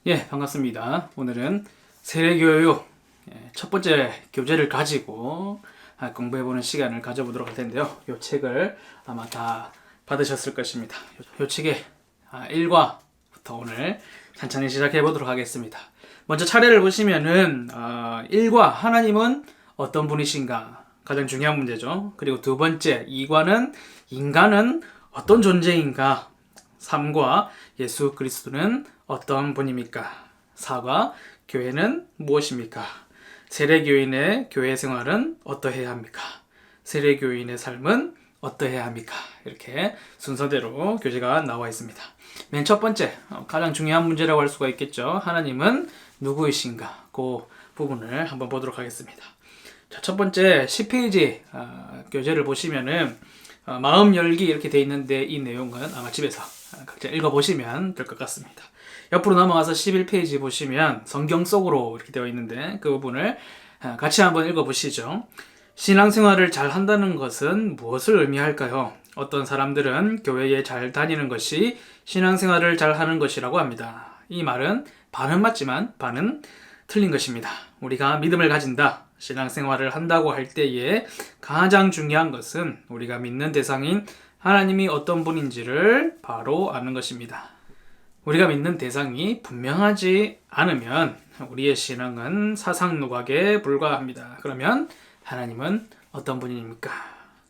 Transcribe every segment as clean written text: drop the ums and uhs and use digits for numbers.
예, 반갑습니다. 오늘은 세례교육 첫 번째 교재를 가지고 공부해보는 시간을 가져보도록 할 텐데요. 이 책을 아마 다 받으셨을 것입니다. 이 책의 1과부터 오늘 천천히 시작해 보도록 하겠습니다. 먼저 차례를 보시면은 1과 하나님은 어떤 분이신가 가장 중요한 문제죠. 그리고 두 번째 2과는 인간은 어떤 존재인가, 3과 예수 그리스도는 어떤 분입니까? 4과 교회는 무엇입니까? 세례교인의 교회 생활은 어떠해야 합니까? 세례교인의 삶은 어떠해야 합니까? 이렇게 순서대로 교재가 나와 있습니다. 맨 첫 번째, 가장 중요한 문제라고 할 수가 있겠죠. 하나님은 누구이신가? 그 부분을 한번 보도록 하겠습니다. 자, 첫 번째 10페이지 교재를 보시면은 마음 열기 이렇게 돼 있는데 이 내용은 아마 집에서 각자 읽어보시면 될 것 같습니다. 옆으로 넘어가서 11페이지 보시면 성경 속으로 이렇게 되어 있는데 그 부분을 같이 한번 읽어보시죠. 신앙생활을 잘 한다는 것은 무엇을 의미할까요? 어떤 사람들은 교회에 잘 다니는 것이 신앙생활을 잘 하는 것이라고 합니다. 이 말은 반은 맞지만 반은 틀린 것입니다. 우리가 믿음을 가진다, 신앙생활을 한다고 할 때에 가장 중요한 것은 우리가 믿는 대상인 하나님이 어떤 분인지를 바로 아는 것입니다. 우리가 믿는 대상이 분명하지 않으면 우리의 신앙은 사상누각에 불과합니다. 그러면 하나님은 어떤 분입니까?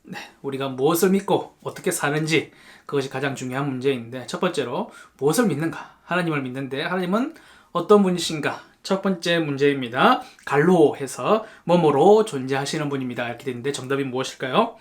네, 우리가 무엇을 믿고 어떻게 사는지 그것이 가장 중요한 문제인데, 첫 번째로 무엇을 믿는가? 하나님을 믿는데 하나님은 어떤 분이신가? 첫 번째 문제입니다. 갈로해서 뭐뭐로 존재하시는 분입니다. 이렇게 되는데 정답이 무엇일까요?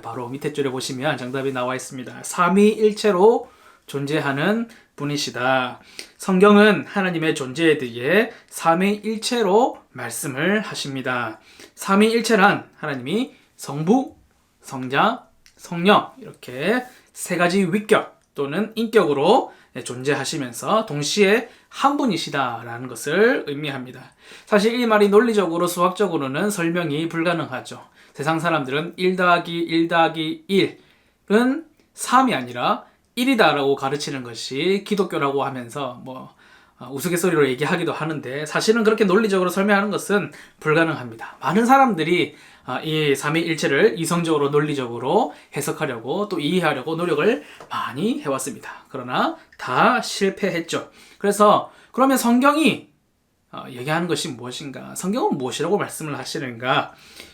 바로 밑에 줄에 보시면 정답이 나와 있습니다. 삼위일체로 존재하는 분이시다. 성경은 하나님의 존재에 대해 삼위일체로 말씀을 하십니다. 삼위일체란 하나님이 성부, 성자, 성령 이렇게 세 가지 위격 또는 인격으로 존재하시면서 동시에 한 분이시다라는 것을 의미합니다. 사실 이 말이 논리적으로 수학적으로는 설명이 불가능하죠. 세상 사람들은 1 더하기 1 더하기 1은 3이 아니라 1이다라고 가르치는 것이 기독교라고 하면서 우스갯소리로 얘기하기도 하는데, 사실은 그렇게 논리적으로 설명하는 것은 불가능합니다. 많은 사람들이 이 삼위일체를 이성적으로 논리적으로 해석하려고 또 이해하려고 노력을 많이 해왔습니다. 그러나 다 실패했죠. 그래서 그러면 성경이 얘기하는 것이 무엇인가? 성경은 무엇이라고 말씀을 하시는가?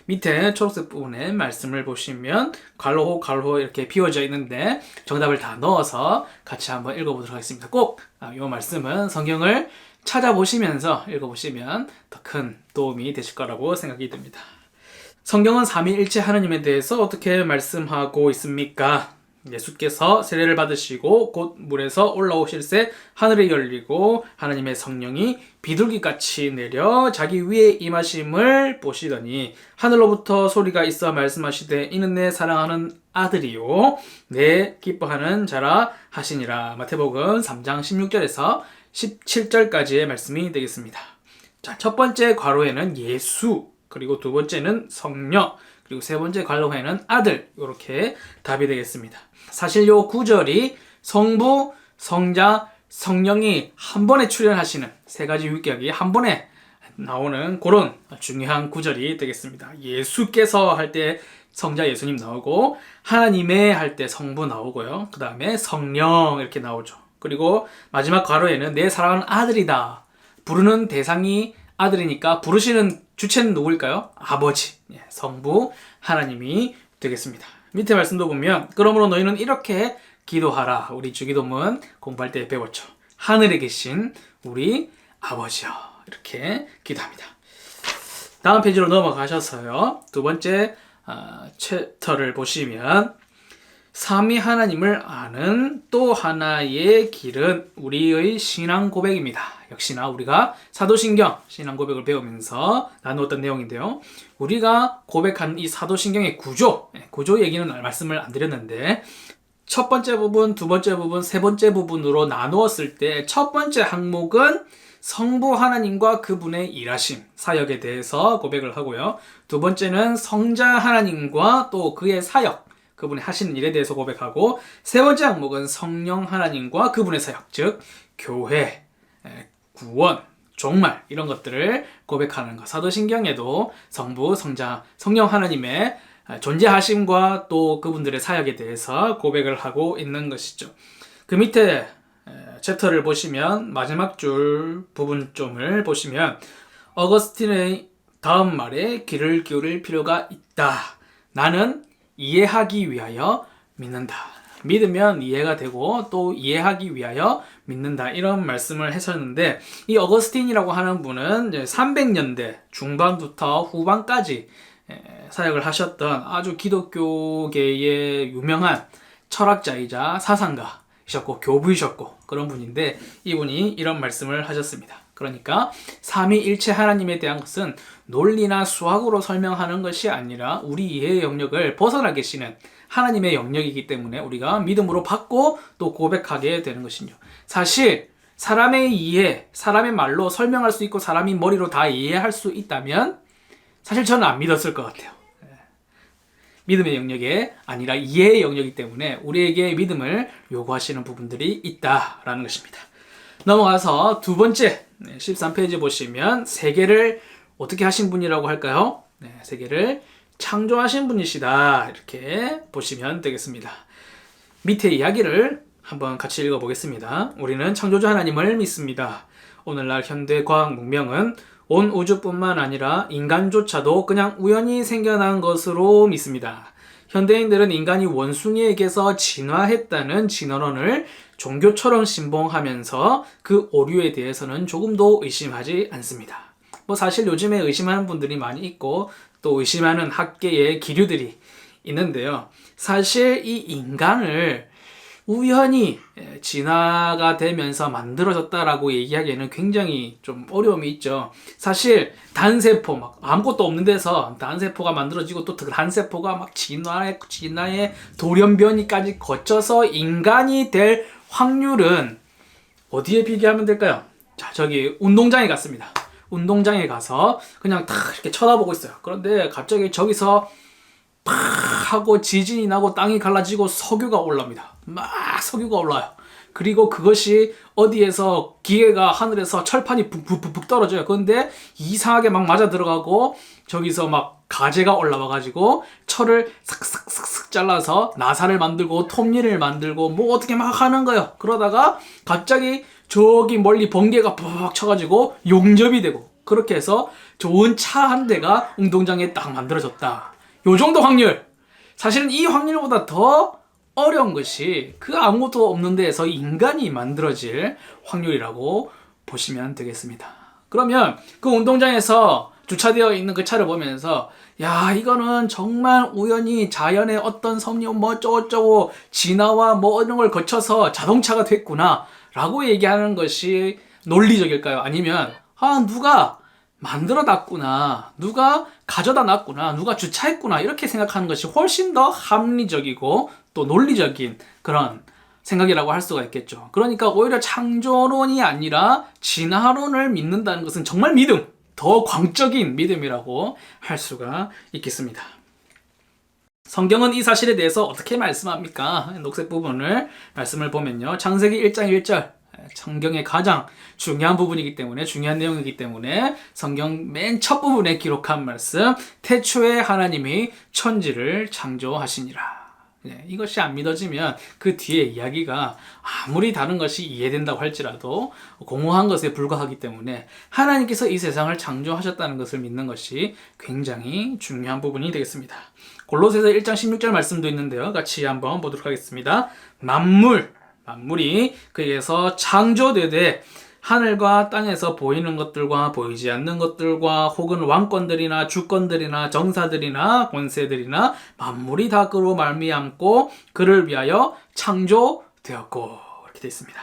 밑에 초록색 부분에 말씀을 보시면 괄호 이렇게 비워져 있는데 정답을 다 넣어서 같이 한번 읽어보도록 하겠습니다. 꼭 이 말씀은 성경을 찾아보시면서 읽어보시면 더 큰 도움이 되실 거라고 생각이 듭니다. 성경은 삼위일체 하나님에 대해서 어떻게 말씀하고 있습니까? 예수께서 세례를 받으시고 곧 물에서 올라오실새 하늘이 열리고 하나님의 성령이 비둘기같이 내려 자기 위에 임하심을 보시더니 하늘로부터 소리가 있어 말씀하시되 이는 내 사랑하는 아들이요 내 기뻐하는 자라 하시니라. 마태복음 3장 16절에서 17절까지의 말씀이 되겠습니다. 자, 첫 번째 괄호에는 예수, 그리고 두 번째는 성령, 그리고 세 번째 괄호에는 아들, 이렇게 답이 되겠습니다. 사실 요 구절이 성부, 성자, 성령이 한 번에 출연하시는 세 가지 위격이 한 번에 나오는 그런 중요한 구절이 되겠습니다. 예수께서 할 때 성자 예수님 나오고, 하나님의 할 때 성부 나오고요. 그 다음에 성령 이렇게 나오죠. 그리고 마지막 괄호에는 내 사랑하는 아들이다. 부르는 대상이 아들이니까 부르시는 주체는 누구일까요? 아버지, 성부, 하나님이 되겠습니다. 밑에 말씀도 보면 그러므로 너희는 이렇게 기도하라. 우리 주기도문 공부할 때 배웠죠. 하늘에 계신 우리 아버지여, 이렇게 기도합니다. 다음 페이지로 넘어가셔서요, 두 번째 챕터를 보시면 삼위 하나님을 아는 또 하나의 길은 우리의 신앙 고백입니다. 역시나 우리가 사도신경 신앙 고백을 배우면서 나누었던 내용인데요. 우리가 고백한 이 사도신경의 구조 얘기는 말씀을 안 드렸는데, 첫 번째 부분, 두 번째 부분, 세 번째 부분으로 나누었을 때 첫 번째 항목은 성부 하나님과 그분의 일하심, 사역에 대해서 고백을 하고요. 두 번째는 성자 하나님과 또 그의 사역, 그분이 하시는 일에 대해서 고백하고, 세 번째 항목은 성령 하나님과 그분의 사역, 즉 교회, 구원, 종말 이런 것들을 고백하는 것. 사도신경에도 성부, 성자, 성령 하나님의 존재하심과 또 그분들의 사역에 대해서 고백을 하고 있는 것이죠. 그 밑에 챕터를 보시면 마지막 줄 부분점을 보시면 어거스틴의 다음 말에 귀를 기울일 필요가 있다. 나는 이해하기 위하여 믿는다. 믿으면 이해가 되고 또 이해하기 위하여 믿는다. 이런 말씀을 했었는데 이 어거스틴이라고 하는 분은 이제 300년대 중반부터 후반까지 사역을 하셨던 아주 기독교계의 유명한 철학자이자 사상가이셨고 교부이셨고 그런 분인데 이분이 이런 말씀을 하셨습니다. 그러니까 삼위일체 하나님에 대한 것은 논리나 수학으로 설명하는 것이 아니라 우리 이해의 영역을 벗어나 계시는 하나님의 영역이기 때문에 우리가 믿음으로 받고 또 고백하게 되는 것이죠. 사실 사람의 이해, 사람의 말로 설명할 수 있고 사람이 머리로 다 이해할 수 있다면 사실 저는 안 믿었을 것 같아요. 믿음의 영역이 아니라 이해의 영역이기 때문에 우리에게 믿음을 요구하시는 부분들이 있다라는 것입니다. 넘어가서 두 번째 13페이지 보시면 세계를 어떻게 하신 분이라고 할까요? 세계를 창조하신 분이시다 이렇게 보시면 되겠습니다. 밑에 이야기를 한번 같이 읽어보겠습니다. 우리는 창조주 하나님을 믿습니다. 오늘날 현대 과학 문명은 온 우주뿐만 아니라 인간조차도 그냥 우연히 생겨난 것으로 믿습니다. 현대인들은 인간이 원숭이에게서 진화했다는 진화론을 종교처럼 신봉하면서 그 오류에 대해서는 조금도 의심하지 않습니다. 사실 요즘에 의심하는 분들이 많이 있고 또 의심하는 학계의 기류들이 있는데요. 사실 이 인간을 우연히 진화가 되면서 만들어졌다라고 얘기하기에는 굉장히 좀 어려움이 있죠. 사실 단세포 아무것도 없는 데서 단세포가 만들어지고 또 단세포가 진화의 돌연변이까지 거쳐서 인간이 될 확률은 어디에 비교하면 될까요? 자, 저기 운동장에 갔습니다. 운동장에 가서 그냥 탁 이렇게 쳐다보고 있어요. 그런데 갑자기 저기서 팍 하고 지진이 나고 땅이 갈라지고 석유가 올라옵니다. 막 석유가 올라요. 그리고 그것이 어디에서 기계가 하늘에서 철판이 푹푹푹 떨어져요. 그런데 이상하게 막 맞아 들어가고 저기서 막 가재가 올라와 가지고 철을 싹싹싹싹 잘라서 나사를 만들고 톱니를 만들고 뭐 어떻게 막 하는 거예요. 그러다가 갑자기 저기 멀리 번개가 푹 쳐가지고 용접이 되고 그렇게 해서 좋은 차 한 대가 운동장에 딱 만들어졌다. 요 정도 확률. 사실은 이 확률보다 더 어려운 것이 그 아무것도 없는 데에서 인간이 만들어질 확률이라고 보시면 되겠습니다. 그러면 그 운동장에서 주차되어 있는 그 차를 보면서 야 이거는 정말 우연히 자연의 어떤 섭리 뭐 어쩌고저쩌고 진화와 뭐 이런 걸 거쳐서 자동차가 됐구나 라고 얘기하는 것이 논리적일까요? 아니면 누가 만들어 놨구나, 누가 가져다 놨구나, 누가 주차했구나 이렇게 생각하는 것이 훨씬 더 합리적이고 또 논리적인 그런 생각이라고 할 수가 있겠죠. 그러니까 오히려 창조론이 아니라 진화론을 믿는다는 것은 정말 믿음, 더 광적인 믿음이라고 할 수가 있겠습니다. 성경은 이 사실에 대해서 어떻게 말씀합니까? 녹색 부분을 말씀을 보면요. 창세기 1장 1절 성경의 가장 중요한 부분이기 때문에 중요한 내용이기 때문에 성경 맨 첫 부분에 기록한 말씀 태초에 하나님이 천지를 창조하시니라. 이것이 안 믿어지면 그 뒤에 이야기가 아무리 다른 것이 이해된다고 할지라도 공허한 것에 불과하기 때문에 하나님께서 이 세상을 창조하셨다는 것을 믿는 것이 굉장히 중요한 부분이 되겠습니다. 골로새서 1장 16절 말씀도 있는데요. 같이 한번 보도록 하겠습니다. 만물이 그에게서 창조되되 하늘과 땅에서 보이는 것들과 보이지 않는 것들과 혹은 왕권들이나 주권들이나 정사들이나 권세들이나 만물이 다 그로 말미암고 그를 위하여 창조되었고 이렇게 되어 있습니다.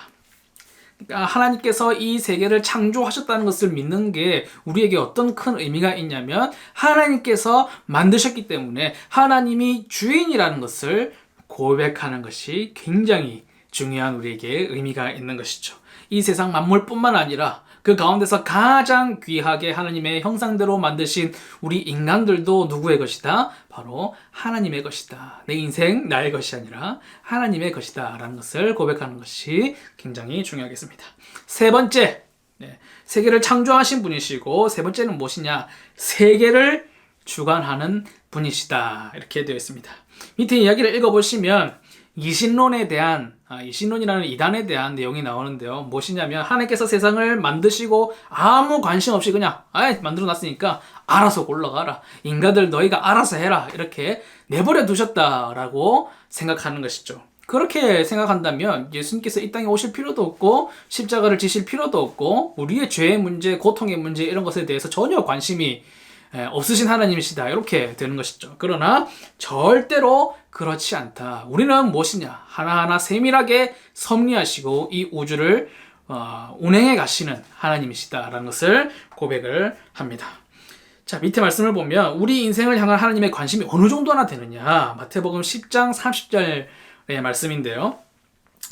그러니까 하나님께서 이 세계를 창조하셨다는 것을 믿는 게 우리에게 어떤 큰 의미가 있냐면 하나님께서 만드셨기 때문에 하나님이 주인이라는 것을 고백하는 것이 굉장히 중요한 우리에게 의미가 있는 것이죠. 이 세상 만물뿐만 아니라 그 가운데서 가장 귀하게 하나님의 형상대로 만드신 우리 인간들도 누구의 것이다? 바로 하나님의 것이다. 내 인생 나의 것이 아니라 하나님의 것이다 라는 것을 고백하는 것이 굉장히 중요하겠습니다. 세 번째 세계를 창조하신 분이시고, 세 번째는 무엇이냐? 세계를 주관하는 분이시다. 이렇게 되어 있습니다. 밑에 이야기를 읽어보시면 이신론에 대한, 이신론이라는 이단에 대한 내용이 나오는데요. 무엇이냐면 하나님께서 세상을 만드시고 아무 관심 없이 그냥 만들어 놨으니까 알아서 올라가라. 인간들 너희가 알아서 해라. 이렇게 내버려 두셨다라고 생각하는 것이죠. 그렇게 생각한다면 예수님께서 이 땅에 오실 필요도 없고 십자가를 지실 필요도 없고 우리의 죄의 문제, 고통의 문제 이런 것에 대해서 전혀 관심이 없으신 하나님이시다. 이렇게 되는 것이죠. 그러나 절대로 그렇지 않다. 우리는 무엇이냐? 하나하나 세밀하게 섭리하시고 이 우주를 운행해 가시는 하나님이시다라는 것을 고백을 합니다. 자, 밑에 말씀을 보면 우리 인생을 향한 하나님의 관심이 어느 정도나 되느냐? 마태복음 10장 30절의 말씀인데요.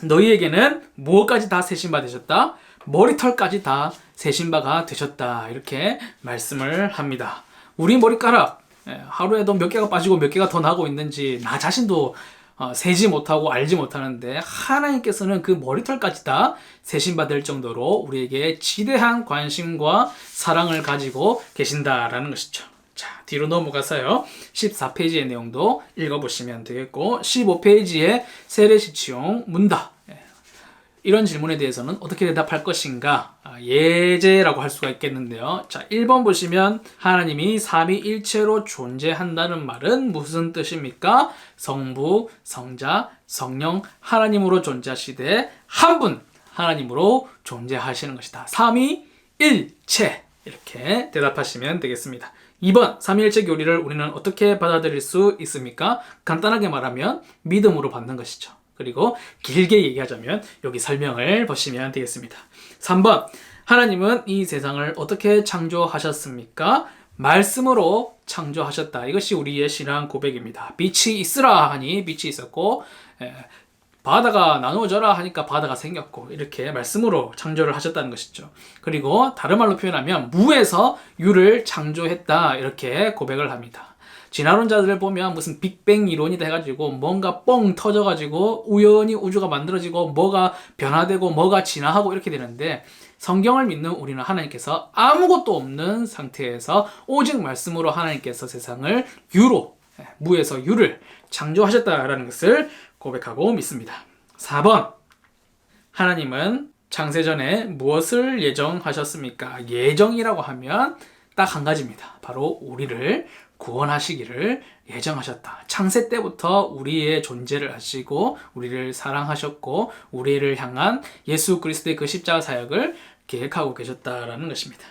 너희에게는 무엇까지 다 세신 바 되셨다? 머리털까지 다 세신 바가 되셨다. 이렇게 말씀을 합니다. 우리 머리카락 하루에도 몇 개가 빠지고 몇 개가 더 나고 있는지 나 자신도 세지 못하고 알지 못하는데 하나님께서는 그 머리털까지 다 세신 바 될 정도로 우리에게 지대한 관심과 사랑을 가지고 계신다라는 것이죠. 자, 뒤로 넘어가서요. 14페이지의 내용도 읽어보시면 되겠고 15페이지에 세례시치용 문답 이런 질문에 대해서는 어떻게 대답할 것인가? 예제라고 할 수가 있겠는데요. 자, 1번 보시면 하나님이 삼위일체로 존재한다는 말은 무슨 뜻입니까? 성부, 성자, 성령 하나님으로 존재하시되 한 분 하나님으로 존재하시는 것이다. 삼위일체 이렇게 대답하시면 되겠습니다. 2번 삼위일체 교리를 우리는 어떻게 받아들일 수 있습니까? 간단하게 말하면 믿음으로 받는 것이죠. 그리고 길게 얘기하자면 여기 설명을 보시면 되겠습니다. 3번 하나님은 이 세상을 어떻게 창조하셨습니까? 말씀으로 창조하셨다. 이것이 우리의 신앙 고백입니다. 빛이 있으라 하니 빛이 있었고 바다가 나누어져라 하니까 바다가 생겼고 이렇게 말씀으로 창조를 하셨다는 것이죠. 그리고 다른 말로 표현하면 무에서 유를 창조했다 이렇게 고백을 합니다. 진화론자들을 보면 무슨 빅뱅 이론이다 해가지고 뭔가 뻥 터져가지고 우연히 우주가 만들어지고 뭐가 변화되고 뭐가 진화하고 이렇게 되는데 성경을 믿는 우리는 하나님께서 아무것도 없는 상태에서 오직 말씀으로 하나님께서 세상을 유로 무에서 유를 창조하셨다라는 것을 고백하고 믿습니다. 4번 하나님은 창세전에 무엇을 예정하셨습니까? 예정이라고 하면 딱 한 가지입니다. 바로 우리를 구원하시기를 예정하셨다. 창세 때부터 우리의 존재를 아시고 우리를 사랑하셨고 우리를 향한 예수 그리스도의 그 십자가 사역을 계획하고 계셨다라는 것입니다.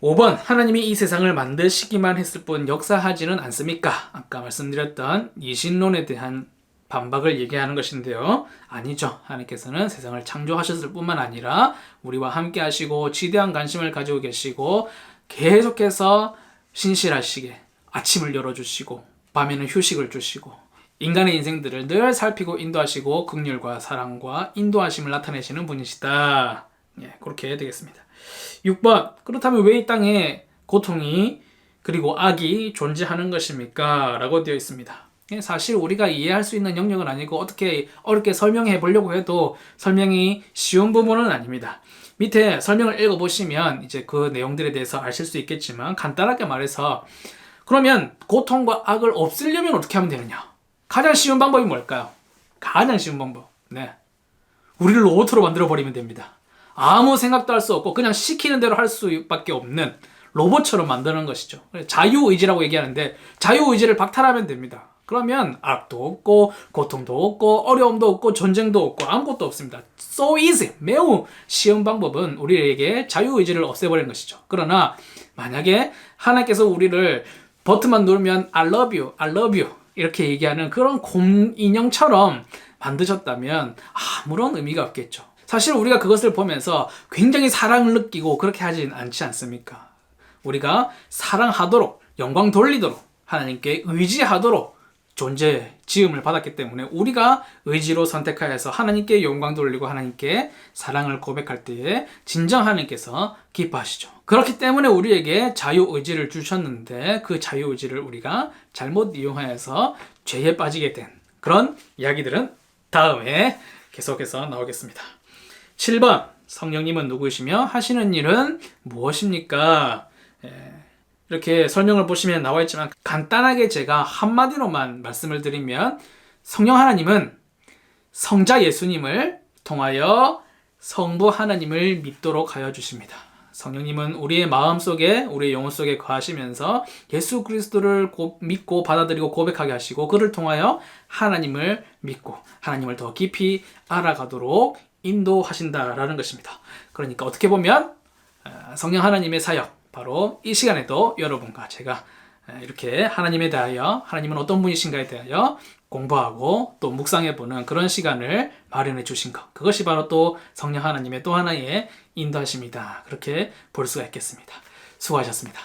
5번 하나님이 이 세상을 만드시기만 했을 뿐 역사하지는 않습니까? 아까 말씀드렸던 이신론에 대한 반박을 얘기하는 것인데요. 아니죠. 하나님께서는 세상을 창조하셨을 뿐만 아니라 우리와 함께 하시고 지대한 관심을 가지고 계시고 계속해서 신실하시게 아침을 열어주시고 밤에는 휴식을 주시고 인간의 인생들을 늘 살피고 인도하시고 긍휼과 사랑과 인도하심을 나타내시는 분이시다. 그렇게 되겠습니다. 6번 그렇다면 왜 이 땅에 고통이 그리고 악이 존재하는 것입니까? 라고 되어 있습니다. 사실 우리가 이해할 수 있는 영역은 아니고 어떻게 어렵게 설명해 보려고 해도 설명이 쉬운 부분은 아닙니다. 밑에 설명을 읽어보시면 이제 그 내용들에 대해서 아실 수 있겠지만 간단하게 말해서 그러면 고통과 악을 없애려면 어떻게 하면 되느냐? 가장 쉬운 방법이 뭘까요? 가장 쉬운 방법. 우리를 로봇으로 만들어버리면 됩니다. 아무 생각도 할 수 없고 그냥 시키는 대로 할 수밖에 없는 로봇처럼 만드는 것이죠. 자유의지라고 얘기하는데 자유의지를 박탈하면 됩니다. 그러면 악도 없고 고통도 없고 어려움도 없고 전쟁도 없고 아무것도 없습니다. So easy. 매우 쉬운 방법은 우리에게 자유의지를 없애버리는 것이죠. 그러나 만약에 하나님께서 우리를 버튼만 누르면 I love you, I love you 이렇게 얘기하는 그런 곰 인형처럼 만드셨다면 아무런 의미가 없겠죠. 사실 우리가 그것을 보면서 굉장히 사랑을 느끼고 그렇게 하진 않지 않습니까? 우리가 사랑하도록 영광 돌리도록 하나님께 의지하도록 존재 지음을 받았기 때문에 우리가 의지로 선택하여서 하나님께 영광 돌리고 하나님께 사랑을 고백할 때에 진정 하나님께서 기뻐하시죠. 그렇기 때문에 우리에게 자유의지를 주셨는데 그 자유의지를 우리가 잘못 이용하여서 죄에 빠지게 된 그런 이야기들은 다음에 계속해서 나오겠습니다. 7번 성령님은 누구이시며 하시는 일은 무엇입니까? 이렇게 설명을 보시면 나와 있지만 간단하게 제가 한마디로만 말씀을 드리면 성령 하나님은 성자 예수님을 통하여 성부 하나님을 믿도록 하여 주십니다. 성령님은 우리의 마음속에 우리의 영혼 속에 거하시면서 예수 그리스도를 믿고 받아들이고 고백하게 하시고 그를 통하여 하나님을 믿고 하나님을 더 깊이 알아가도록 인도하신다라는 것입니다. 그러니까 어떻게 보면 성령 하나님의 사역 바로 이 시간에도 여러분과 제가 이렇게 하나님에 대하여 하나님은 어떤 분이신가에 대하여 공부하고 또 묵상해보는 그런 시간을 마련해 주신 것, 그것이 바로 또 성령 하나님의 또 하나의 인도하심이다, 그렇게 볼 수가 있겠습니다. 수고하셨습니다.